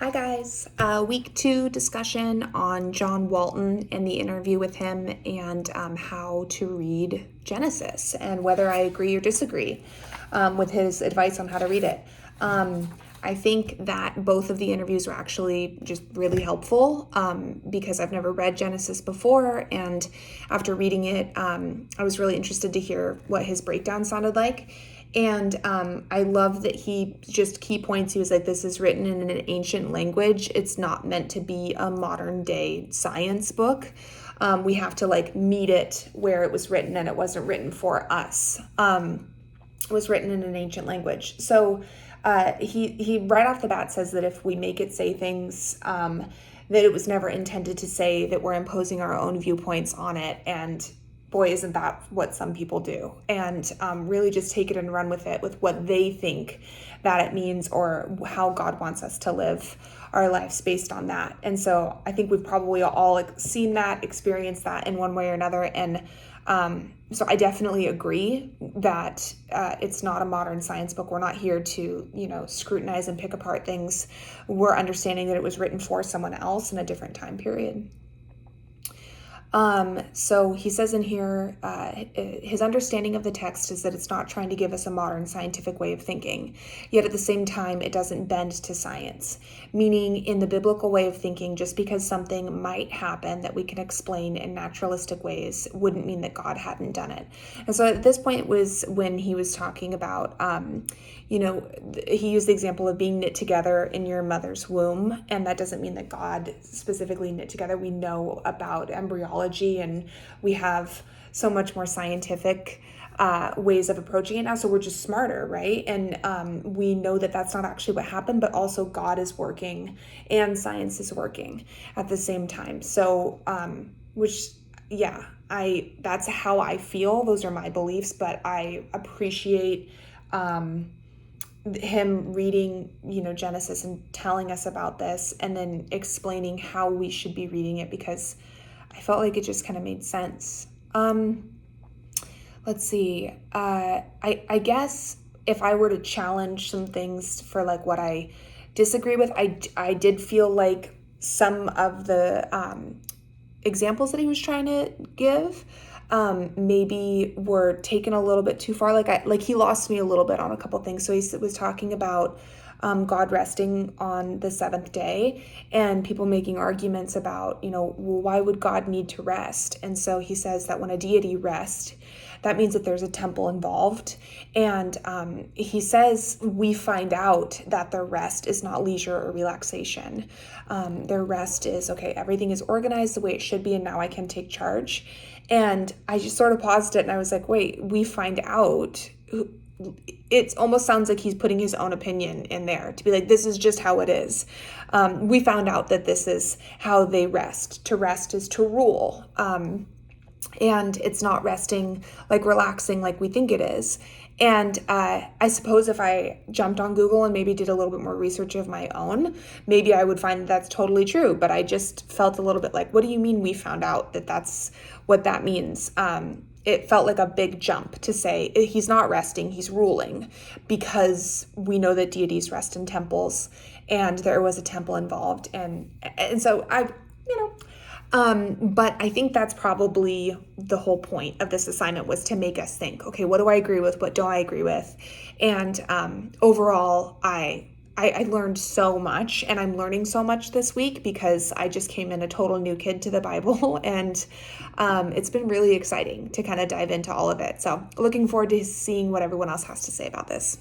Hi guys. Week 2 discussion on John Walton and the interview with him and how to read Genesis and whether I agree or disagree with his advice on how to read it. I think that both of the interviews were actually just really helpful because I've never read Genesis before, and after reading it, I was really interested to hear what his breakdown sounded like. And I love that he just key points. He was like, this is written in an ancient language. It's not meant to be a modern day science book. We have to meet it where it was written, and it wasn't written for us. It was written in an ancient language. So he right off the bat says that if we make it say things that it was never intended to say, that we're imposing our own viewpoints on it. And boy, isn't that what some people do, and really just take it and run with it, with what they think that it means or how God wants us to live our lives based on that. And so I think we've probably all seen that, experienced that in one way or another. And so I definitely agree that it's not a modern science book. We're not here to, scrutinize and pick apart things. We're understanding that it was written for someone else in a different time period. So he says in here, his understanding of the text is that it's not trying to give us a modern scientific way of thinking, yet at the same time, it doesn't bend to science. Meaning, in the biblical way of thinking, just because something might happen that we can explain in naturalistic ways wouldn't mean that God hadn't done it. And so at this point was when he was talking about, he used the example of being knit together in your mother's womb, and that doesn't mean that God specifically knit together. We know about embryology, and we have so much more scientific ways of approaching it now, so we're just smarter, right? And we know that that's not actually what happened, but also God is working and science is working at the same time. So, that's how I feel. Those are my beliefs, but I appreciate him reading, Genesis and telling us about this and then explaining how we should be reading it, because I felt like it just kind of made sense. Let's see. I guess if I were to challenge some things for what I disagree with, I did feel like some of the examples that he was trying to give maybe were taken a little bit too far. He lost me a little bit on a couple things. So he was talking about God resting on the seventh day, and people making arguments about, why would God need to rest? And so he says that when a deity rests, that means that there's a temple involved. And he says we find out that their rest is not leisure or relaxation. Their rest is, okay, everything is organized the way it should be, and now I can take charge. And I just sort of paused it and I was like, wait, we find out. It almost sounds like he's putting his own opinion in there to be like, this is just how it is. We found out that this is how they rest. To rest is to rule. And it's not resting, relaxing like we think it is. And I suppose if I jumped on Google and maybe did a little bit more research of my own, maybe I would find that that's totally true. But I just felt a little bit like, what do you mean we found out that that's what that means? It felt like a big jump to say he's not resting, he's ruling, because we know that deities rest in temples, and there was a temple involved. And so but I think that's probably the whole point of this assignment, was to make us think, okay, what do I agree with? What don't I agree with? And overall, I learned so much, and I'm learning so much this week because I just came in a total new kid to the Bible, and it's been really exciting to kind of dive into all of it. So looking forward to seeing what everyone else has to say about this.